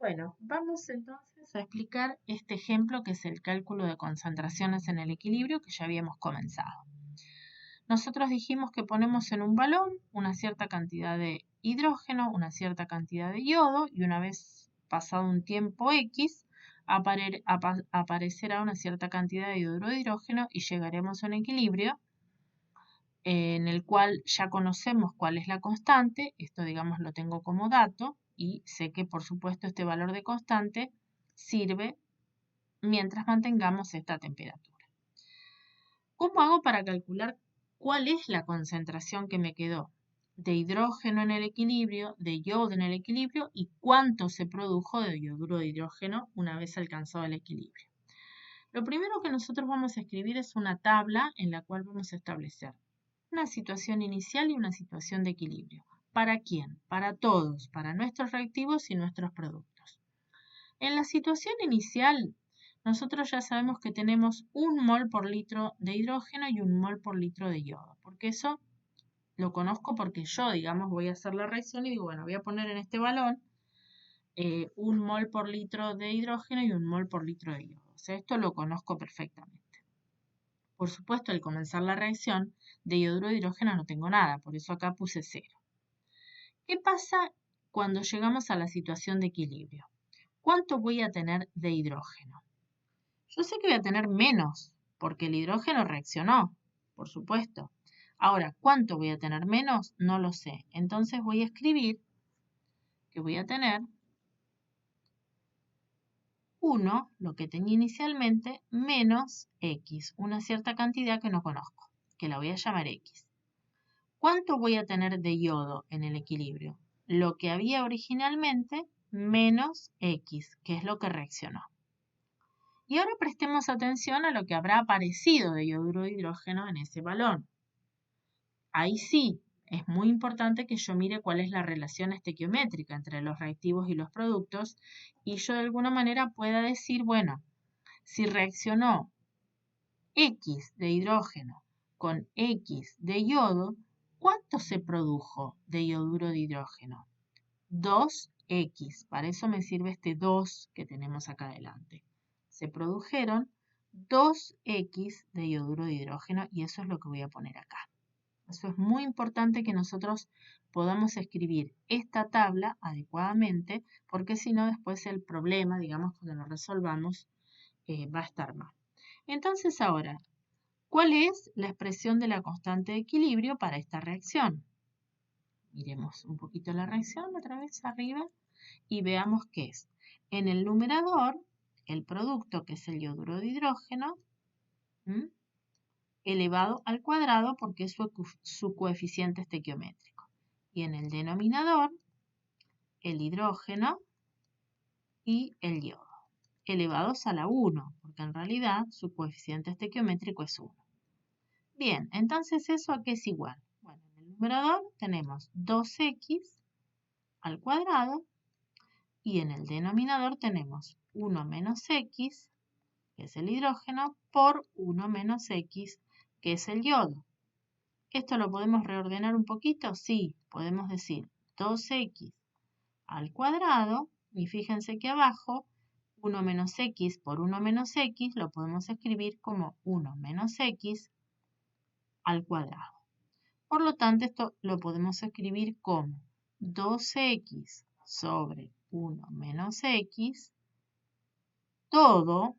Bueno, vamos entonces a explicar este ejemplo que es el cálculo de concentraciones en el equilibrio que ya habíamos comenzado. Nosotros dijimos que ponemos en un balón una cierta cantidad de hidrógeno, una cierta cantidad de yodo y una vez pasado un tiempo X aparecerá una cierta cantidad de yoduro de hidrógeno y llegaremos a un equilibrio en el cual ya conocemos cuál es la constante, esto digamos lo tengo como dato y sé que por supuesto este valor de constante sirve mientras mantengamos esta temperatura. ¿Cómo hago para calcular cuál es la concentración que me quedó de hidrógeno en el equilibrio, de yodo en el equilibrio y cuánto se produjo de yoduro de hidrógeno una vez alcanzado el equilibrio? Lo primero que nosotros vamos a escribir es una tabla en la cual vamos a establecer una situación inicial y una situación de equilibrio. ¿Para quién? Para todos, para nuestros reactivos y nuestros productos. En la situación inicial, nosotros ya sabemos que tenemos 1 mol por litro de hidrógeno y 1 mol por litro de yodo, porque eso lo conozco porque yo, digamos, voy a hacer la reacción y digo, bueno, voy a poner en este balón 1 mol por litro de hidrógeno y 1 mol por litro de yodo. O sea, esto lo conozco perfectamente. Por supuesto, al comenzar la reacción de yoduro de hidrógeno no tengo nada, por eso acá puse 0. ¿Qué pasa cuando llegamos a la situación de equilibrio? ¿Cuánto voy a tener de hidrógeno? Yo sé que voy a tener menos, porque el hidrógeno reaccionó, por supuesto. Ahora, ¿cuánto voy a tener menos? No lo sé. Entonces voy a escribir que voy a tener 1, lo que tenía inicialmente, menos X, una cierta cantidad que no conozco, que la voy a llamar X. ¿Cuánto voy a tener de yodo en el equilibrio? Lo que había originalmente menos X, que es lo que reaccionó. Y ahora prestemos atención a lo que habrá aparecido de yoduro de hidrógeno en ese balón. Ahí sí, es muy importante que yo mire cuál es la relación estequiométrica entre los reactivos y los productos y yo de alguna manera pueda decir, bueno, si reaccionó X de hidrógeno con X de yodo, ¿cuánto se produjo de yoduro de hidrógeno? 2X, para eso me sirve este 2 que tenemos acá adelante. Se produjeron 2X de yoduro de hidrógeno y eso es lo que voy a poner acá. Eso es muy importante que nosotros podamos escribir esta tabla adecuadamente, porque si no después el problema, digamos, cuando lo resolvamos, va a estar mal. Entonces ahora, ¿cuál es la expresión de la constante de equilibrio para esta reacción? Miremos un poquito la reacción otra vez arriba y veamos qué es. En el numerador, el producto, que es el yoduro de hidrógeno, elevado al cuadrado porque es su coeficiente estequiométrico. Y en el denominador, el hidrógeno y el yodo, elevados a la 1, porque en realidad su coeficiente estequiométrico es 1. Bien, entonces ¿eso a qué es igual? Bueno, en el numerador tenemos 2x al cuadrado y en el denominador tenemos 1 menos x, que es el hidrógeno, por 1 menos x, que es el yodo. ¿Esto lo podemos reordenar un poquito? Sí, podemos decir 2x al cuadrado, y fíjense que abajo 1 menos x por 1 menos x lo podemos escribir como 1 menos x al cuadrado. Por lo tanto, esto lo podemos escribir como 2x sobre 1 menos x todo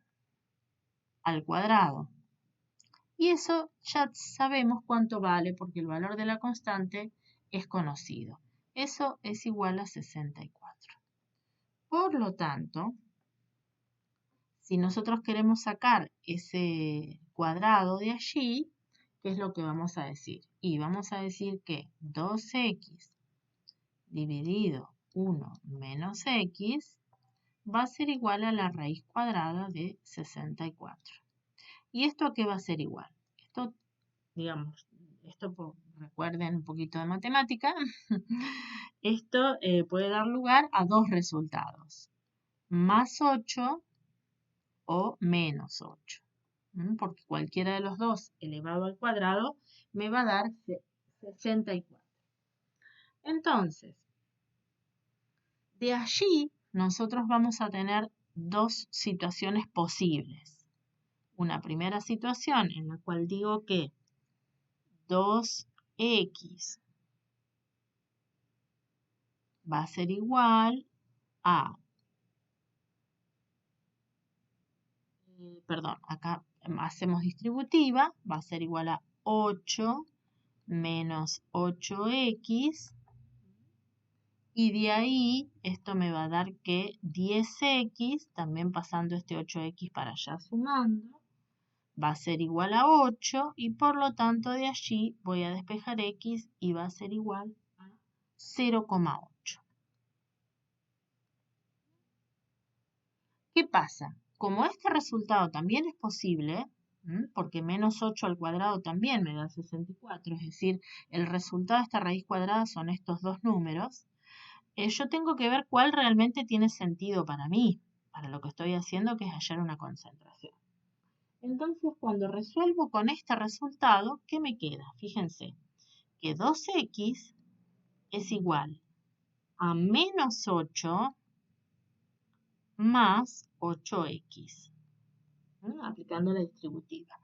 al cuadrado. Y eso ya sabemos cuánto vale porque el valor de la constante es conocido. Eso es igual a 64. Por lo tanto, si nosotros queremos sacar ese cuadrado de allí, ¿qué es lo que vamos a decir? Y vamos a decir que 2x dividido 1 menos x va a ser igual a la raíz cuadrada de 64. ¿Y esto a qué va a ser igual? Esto, digamos, recuerden un poquito de matemática, esto puede dar lugar a dos resultados, más 8 o menos 8, porque cualquiera de los dos elevado al cuadrado me va a dar 64. Entonces, de allí nosotros vamos a tener dos situaciones posibles. Una primera situación en la cual digo que 2x va a ser igual a, acá hacemos distributiva, va a ser igual a 8 menos 8x, y de ahí esto me va a dar que 10x, también pasando este 8x para allá sumando, va a ser igual a 8 y por lo tanto de allí voy a despejar x y va a ser igual a 0,8. ¿Qué pasa? Como este resultado también es posible, porque menos 8 al cuadrado también me da 64, es decir, el resultado de esta raíz cuadrada son estos dos números, yo tengo que ver cuál realmente tiene sentido para mí, para lo que estoy haciendo, que es hallar una concentración. Entonces, cuando resuelvo con este resultado, ¿qué me queda? Fíjense que 2x es igual a menos 8 más 8x, aplicando la distributiva.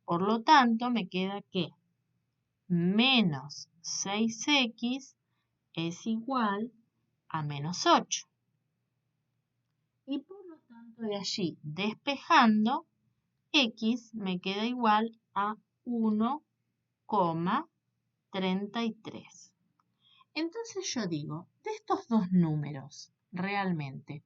Por lo tanto, me queda que menos 6x es igual a menos 8. Y por lo tanto, de allí, despejando, x me queda igual a 1,33. Entonces yo digo, de estos dos números, realmente,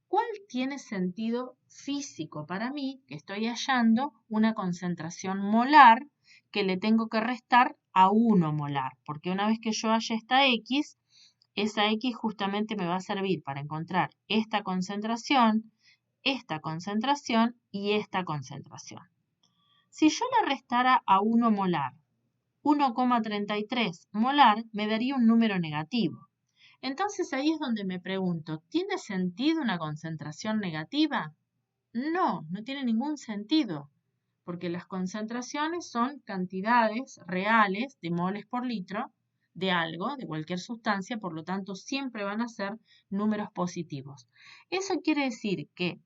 ¿cuál tiene sentido físico para mí? Que estoy hallando una concentración molar que le tengo que restar a 1 molar, porque una vez que yo halle esta x, esa x justamente me va a servir para encontrar esta concentración y esta concentración. Si yo le restara a 1 molar 1,33 molar, me daría un número negativo. Entonces ahí es donde me pregunto, ¿tiene sentido una concentración negativa? No, no tiene ningún sentido, porque las concentraciones son cantidades reales de moles por litro de algo, de cualquier sustancia, por lo tanto siempre van a ser números positivos. Eso quiere decir que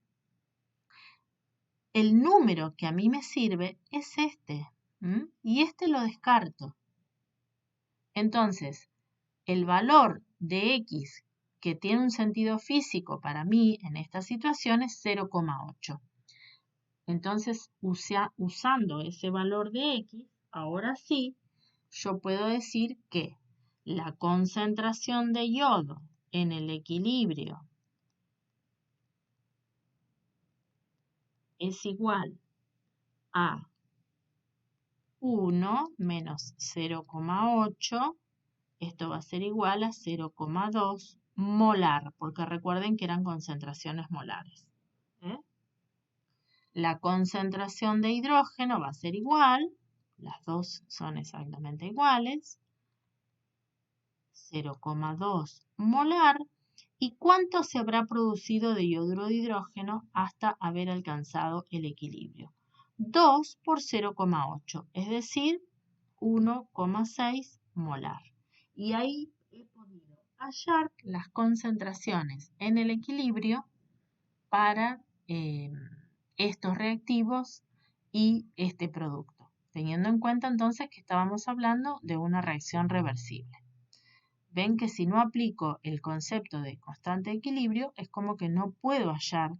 el número que a mí me sirve es este, y este lo descarto. Entonces, el valor de x que tiene un sentido físico para mí en esta situación es 0,8. Entonces, usando ese valor de x, ahora sí, yo puedo decir que la concentración de yodo en el equilibrio es igual a 1 menos 0,8. Esto va a ser igual a 0,2 molar, porque recuerden que eran concentraciones molares. La concentración de hidrógeno va a ser igual, las dos son exactamente iguales, 0,2 molar. ¿Y cuánto se habrá producido de yoduro de hidrógeno hasta haber alcanzado el equilibrio? 2 por 0,8, es decir, 1,6 molar. Y ahí he podido hallar las concentraciones en el equilibrio para estos reactivos y este producto, teniendo en cuenta entonces que estábamos hablando de una reacción reversible. Ven que si no aplico el concepto de constante de equilibrio, es como que no puedo hallar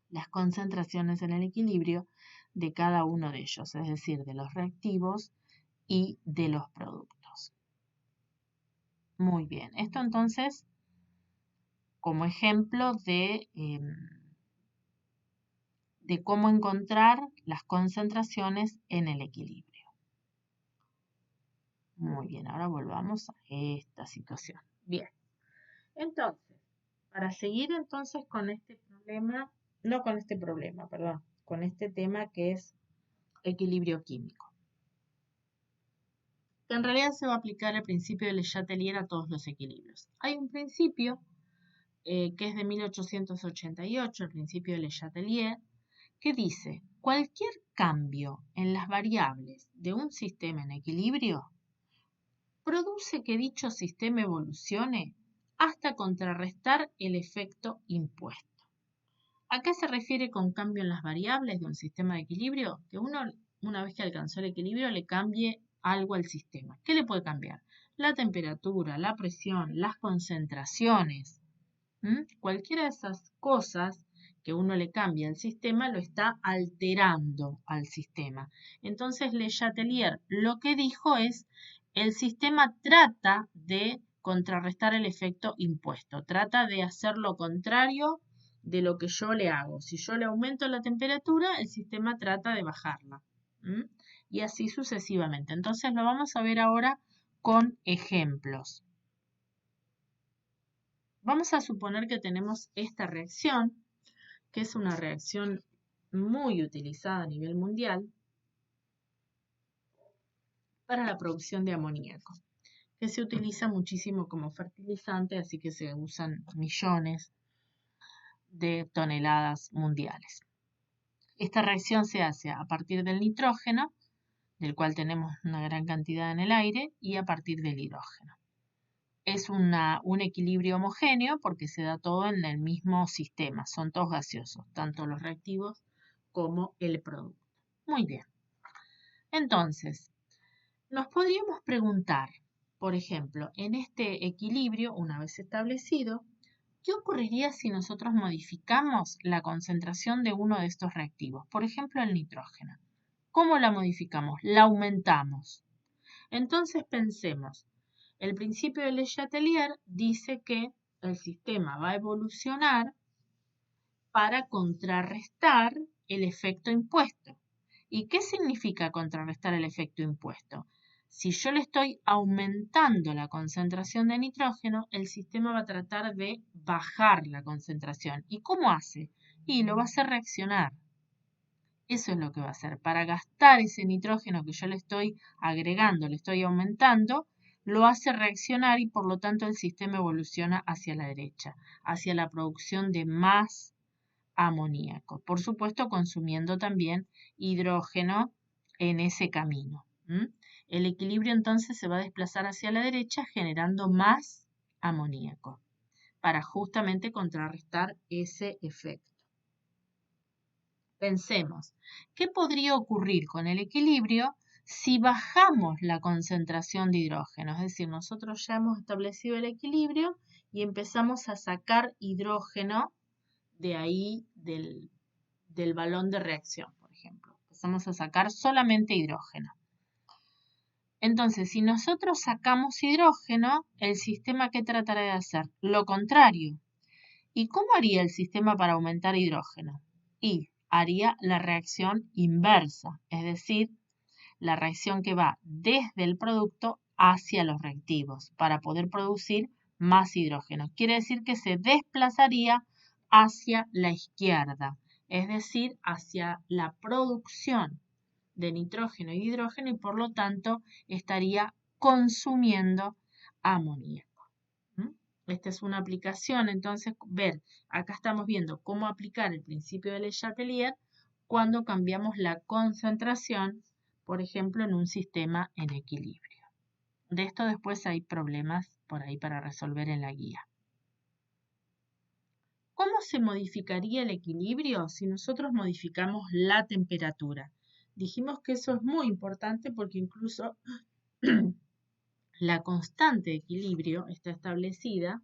las concentraciones en el equilibrio de cada uno de ellos, es decir, de los reactivos y de los productos. Muy bien, esto entonces como ejemplo de cómo encontrar las concentraciones en el equilibrio. Muy bien, ahora volvamos a esta situación. Bien, entonces, para seguir entonces con este problema, no con este problema, perdón, con este tema que es equilibrio químico. Que en realidad se va a aplicar el principio de Le Chatelier a todos los equilibrios. Hay un principio que es de 1888, el principio de Le Chatelier, que dice, cualquier cambio en las variables de un sistema en equilibrio produce que dicho sistema evolucione hasta contrarrestar el efecto impuesto. ¿A qué se refiere con cambio en las variables de un sistema de equilibrio? Que uno, una vez que alcanzó el equilibrio, le cambie algo al sistema. ¿Qué le puede cambiar? La temperatura, la presión, las concentraciones. Cualquiera de esas cosas que uno le cambia al sistema lo está alterando al sistema. Entonces, Le Chatelier lo que dijo es, el sistema trata de contrarrestar el efecto impuesto, trata de hacer lo contrario de lo que yo le hago. Si yo le aumento la temperatura, el sistema trata de bajarla. Y así sucesivamente. Entonces lo vamos a ver ahora con ejemplos. Vamos a suponer que tenemos esta reacción, que es una reacción muy utilizada a nivel mundial para la producción de amoníaco, que se utiliza muchísimo como fertilizante, así que se usan millones de toneladas mundiales. Esta reacción se hace a partir del nitrógeno, del cual tenemos una gran cantidad en el aire, y a partir del hidrógeno. Es un equilibrio homogéneo porque se da todo en el mismo sistema, son todos gaseosos, tanto los reactivos como el producto. Muy bien. Entonces, nos podríamos preguntar, por ejemplo, en este equilibrio, una vez establecido, ¿qué ocurriría si nosotros modificamos la concentración de uno de estos reactivos? Por ejemplo, el nitrógeno. ¿Cómo la modificamos? La aumentamos. Entonces pensemos, el principio de Le Chatelier dice que el sistema va a evolucionar para contrarrestar el efecto impuesto. ¿Y qué significa contrarrestar el efecto impuesto? Si yo le estoy aumentando la concentración de nitrógeno, el sistema va a tratar de bajar la concentración. ¿Y cómo hace? Y lo va a hacer reaccionar. Eso es lo que va a hacer. Para gastar ese nitrógeno que yo le estoy agregando, le estoy aumentando, lo hace reaccionar y por lo tanto el sistema evoluciona hacia la derecha, hacia la producción de más amoníaco. Por supuesto, consumiendo también hidrógeno en ese camino. El equilibrio entonces se va a desplazar hacia la derecha generando más amoníaco para justamente contrarrestar ese efecto. Pensemos, ¿qué podría ocurrir con el equilibrio si bajamos la concentración de hidrógeno? Es decir, nosotros ya hemos establecido el equilibrio y empezamos a sacar hidrógeno de ahí del balón de reacción, por ejemplo. Empezamos a sacar solamente hidrógeno. Entonces, si nosotros sacamos hidrógeno, ¿el sistema qué tratará de hacer? Lo contrario. ¿Y cómo haría el sistema para aumentar hidrógeno? Y haría la reacción inversa, es decir, la reacción que va desde el producto hacia los reactivos para poder producir más hidrógeno. Quiere decir que se desplazaría hacia la izquierda, es decir, hacia la producción de nitrógeno y hidrógeno y por lo tanto estaría consumiendo amoníaco. Esta es una aplicación, entonces, acá estamos viendo cómo aplicar el principio de Le Chatelier cuando cambiamos la concentración, por ejemplo, en un sistema en equilibrio. De esto después hay problemas por ahí para resolver en la guía. ¿Cómo se modificaría el equilibrio si nosotros modificamos la temperatura? Dijimos que eso es muy importante porque incluso la constante de equilibrio está establecida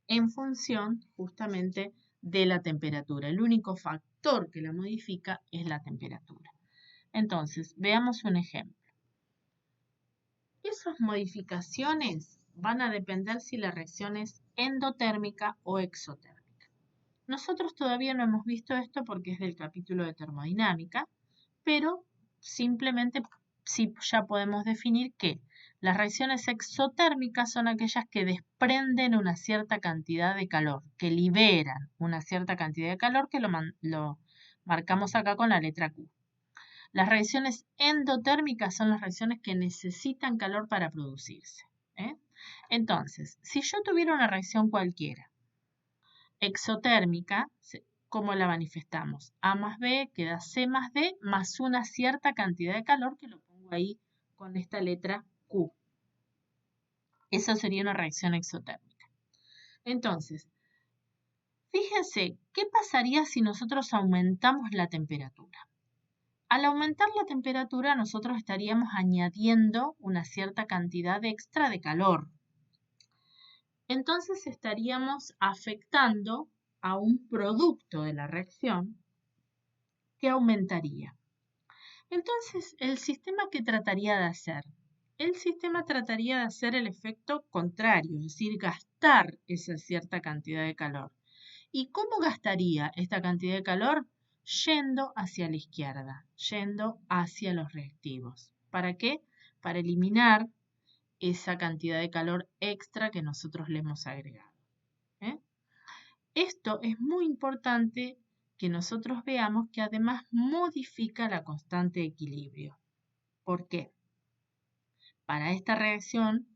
en función justamente de la temperatura. El único factor que la modifica es la temperatura. Entonces, veamos un ejemplo. Esas modificaciones van a depender si la reacción es endotérmica o exotérmica. Nosotros todavía no hemos visto esto porque es del capítulo de termodinámica, pero simplemente sí ya podemos definir que las reacciones exotérmicas son aquellas que desprenden una cierta cantidad de calor, que liberan una cierta cantidad de calor, que lo marcamos acá con la letra Q. Las reacciones endotérmicas son las reacciones que necesitan calor para producirse. Entonces, si yo tuviera una reacción cualquiera, exotérmica, ¿cómo la manifestamos? A más B queda C más D más una cierta cantidad de calor que lo pongo ahí con esta letra Q. Eso sería una reacción exotérmica. Entonces, fíjense, ¿qué pasaría si nosotros aumentamos la temperatura? Al aumentar la temperatura, nosotros estaríamos añadiendo una cierta cantidad extra de calor. Entonces estaríamos afectando a un producto de la reacción que aumentaría. Entonces, ¿el sistema qué trataría de hacer? El sistema trataría de hacer el efecto contrario, es decir, gastar esa cierta cantidad de calor. ¿Y cómo gastaría esta cantidad de calor? Yendo hacia la izquierda, yendo hacia los reactivos. ¿Para qué? Para eliminar esa cantidad de calor extra que nosotros le hemos agregado. Esto es muy importante que nosotros veamos que además modifica la constante de equilibrio. ¿Por qué? Para esta reacción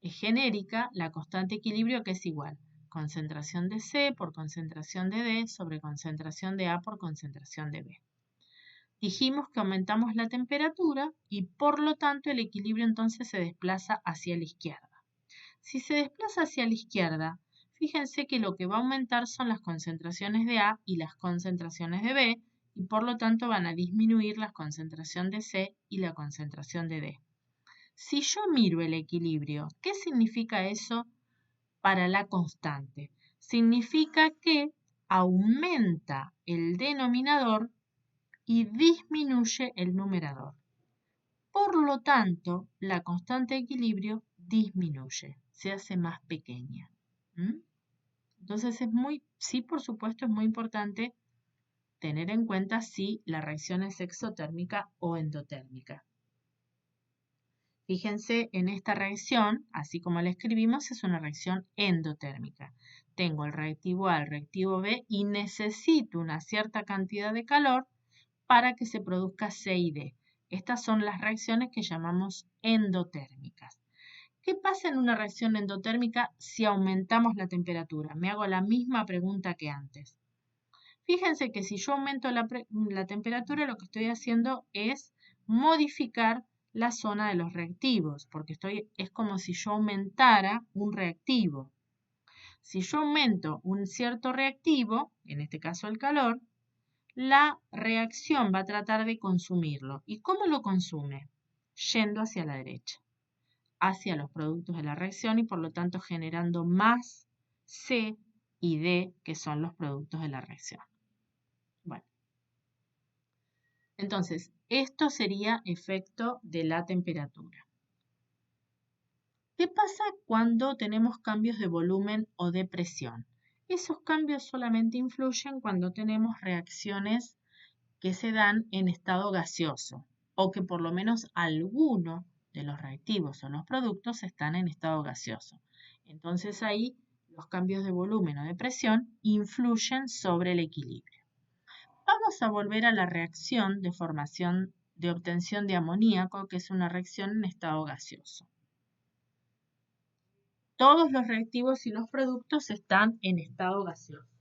genérica, la constante de equilibrio que es igual concentración de C por concentración de D sobre concentración de A por concentración de B. Dijimos que aumentamos la temperatura y por lo tanto el equilibrio entonces se desplaza hacia la izquierda. Si se desplaza hacia la izquierda, fíjense que lo que va a aumentar son las concentraciones de A y las concentraciones de B y por lo tanto van a disminuir la concentración de C y la concentración de D. Si yo miro el equilibrio, ¿qué significa eso para la constante? Significa que aumenta el denominador y disminuye el numerador. Por lo tanto, la constante de equilibrio disminuye, se hace más pequeña. Entonces sí, por supuesto, es muy importante tener en cuenta si la reacción es exotérmica o endotérmica. Fíjense en esta reacción, así como la escribimos, es una reacción endotérmica. Tengo el reactivo A, el reactivo B y necesito una cierta cantidad de calor para que se produzca C y D. Estas son las reacciones que llamamos endotérmicas. ¿Qué pasa en una reacción endotérmica si aumentamos la temperatura? Me hago la misma pregunta que antes. Fíjense que si yo aumento la temperatura, lo que estoy haciendo es modificar la zona de los reactivos, porque es como si yo aumentara un reactivo. Si yo aumento un cierto reactivo, en este caso el calor, la reacción va a tratar de consumirlo. ¿Y cómo lo consume? Yendo hacia la derecha, hacia los productos de la reacción y por lo tanto generando más C y D, que son los productos de la reacción. Bueno, entonces, esto sería efecto de la temperatura. ¿Qué pasa cuando tenemos cambios de volumen o de presión? Esos cambios solamente influyen cuando tenemos reacciones que se dan en estado gaseoso o que por lo menos alguno de los reactivos o los productos están en estado gaseoso. Entonces ahí los cambios de volumen o de presión influyen sobre el equilibrio. Vamos a volver a la reacción de formación de obtención de amoníaco, que es una reacción en estado gaseoso. Todos los reactivos y los productos están en estado gaseoso.